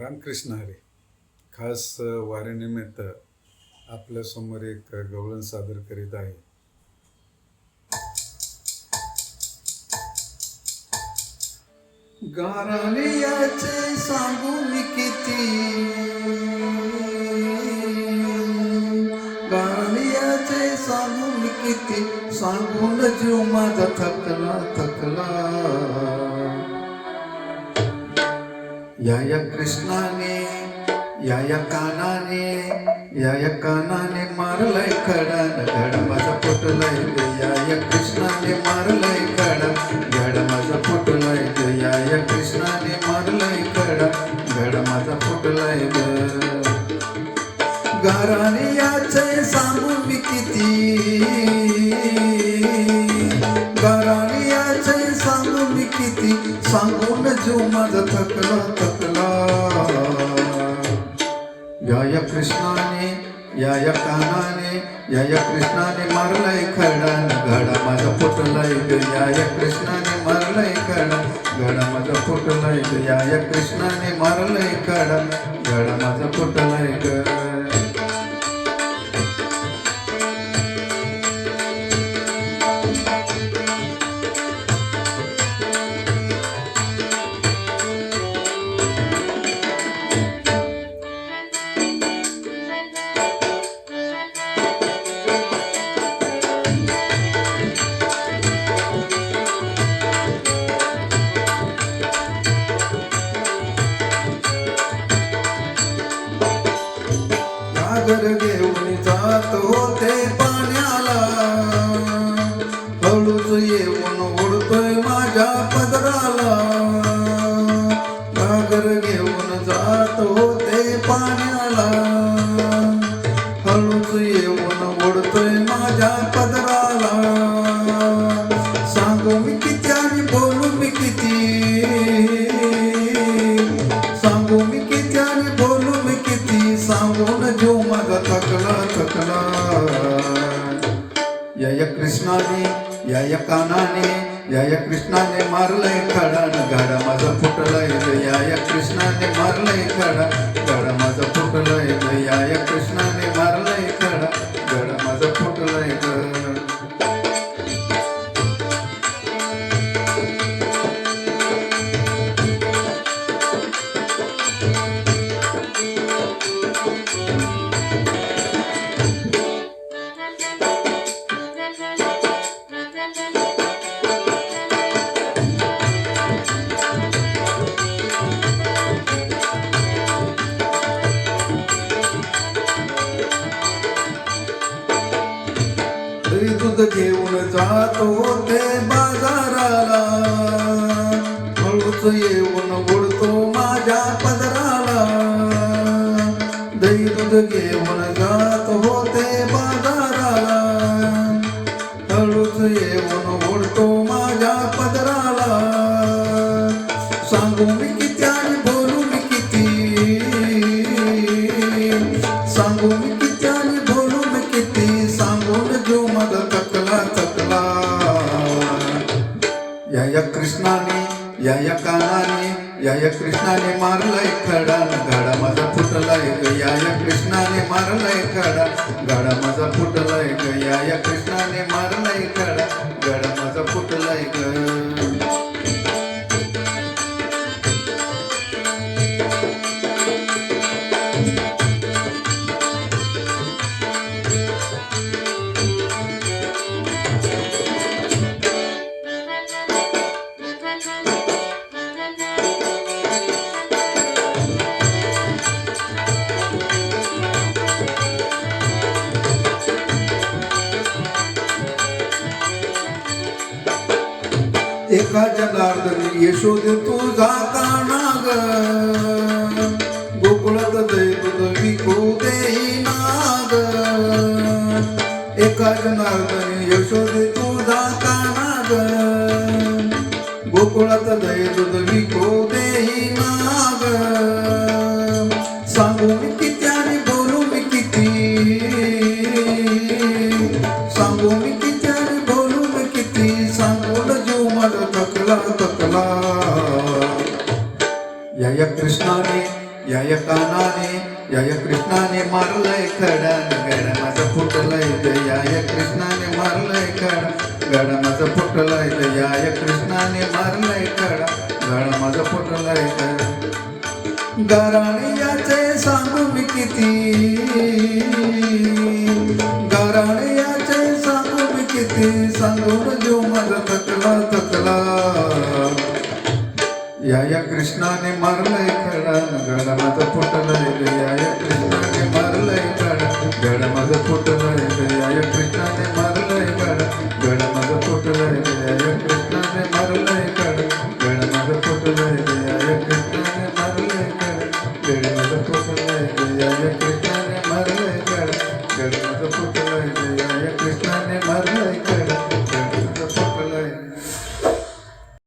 रामकृष्ण हरी. खास वारीनिमित्त आपल्यासमोर एक गवळण सादर करीत आहे. गारालियाचे सांगू मी किती, गारालियाचे सांगू मी किती, सांगून जीव माझा थकला थकला. या कृष्णाने या कानाने, या कानाने मारलंय खडा, धड माझा फुटलाय. या कृष्णाने मारलंय खडा, धड माझा फुटलाय. या कृष्णाने मारलंय खडा, धड माझा फुटलाय. गाराने याचे सांगू मी किती, गाराने याचे सांगू मी किती, सांगून जीव माझा थकला थकला. या कृष्णाने या कानाने, या कृष्णाने मारलाय खडा, घडा माझा फुटलाय. या कृष्णाने मारलाय खडा, घडा माझा फुटलाय. या कृष्णाने मारलाय खडा, घडा माझा फुटलाय. सागर घेऊन जात होते पाण्याला, हळूच येऊन उडतोय माझ्या पदराला. सागर घेऊन जात होते पाण्याला, हळूच येऊन उडतोय माझ्या पदराला. सांगू मी किती आणि बोलू मी किती, सांगू मी किती आणि बोलू मी किती, सांगून जीव माझा थकला थकला. या कृष्णाने या कानाने, या कृष्णाने मारलंय खडा, घडा माझा फुटलाय. या कृष्णाने मारलंय खडा, घडा माझा फुटलाय. या कृष्णाने मारलंय खडा, घडा माझा फुटलाय. दूध घेऊन जात होते बाजाराला, हळूच येऊन उडतो माझ्या पदराला. दही दूध घेऊन जात होते बाजाराला, हळूच येऊन उडतो माझ्या पदराला. सांगू मी किती आणि बोलू मी किती, सांगू मी किती आणि बोलू मी किती, सांगून जीव माझा थकला थकला. या कृष्णाने या कानाने, या कृष्णाने मारलाय खडा, घडा माझा फुटलाय. या कृष्णाने मारलाय खडा, घडा माझा फुटलाय. या कृष्णाने मारलाय खडा, घडा माझा फुटलाय. एका जनार्दनी यशोदे तुझा काना ग, गोकुळात दही दूध विकू देईना ग. एका जनार्दनी यशोदे तुझा काना ग, गोकुळात दही दूध विकू देईना ग. सांगू मी किती आणि बोलू मी किती, सांगू मी किती आणि बोलू मी किती, सांगून जीव माझा थकला थकला. या कृष्णाने या कानाने या कृष्णाने मारलंय खडा गड माझं फुटलंय या कृष्णाने मारलंय खडा गड माझं फुटलंय या कृष्णाने मारलंय खडा गड माझं फुटलंय गाराणियाचे सांगू मी किती गाराणियाचे सांगू मी किती सांगून देऊ माझा थकला थकला या कृष्णाने मारलंय खडा गड माझं फुटलंय या कृष्णाने मारलंय खडा गड माझं फुटलंय या कृष्णाने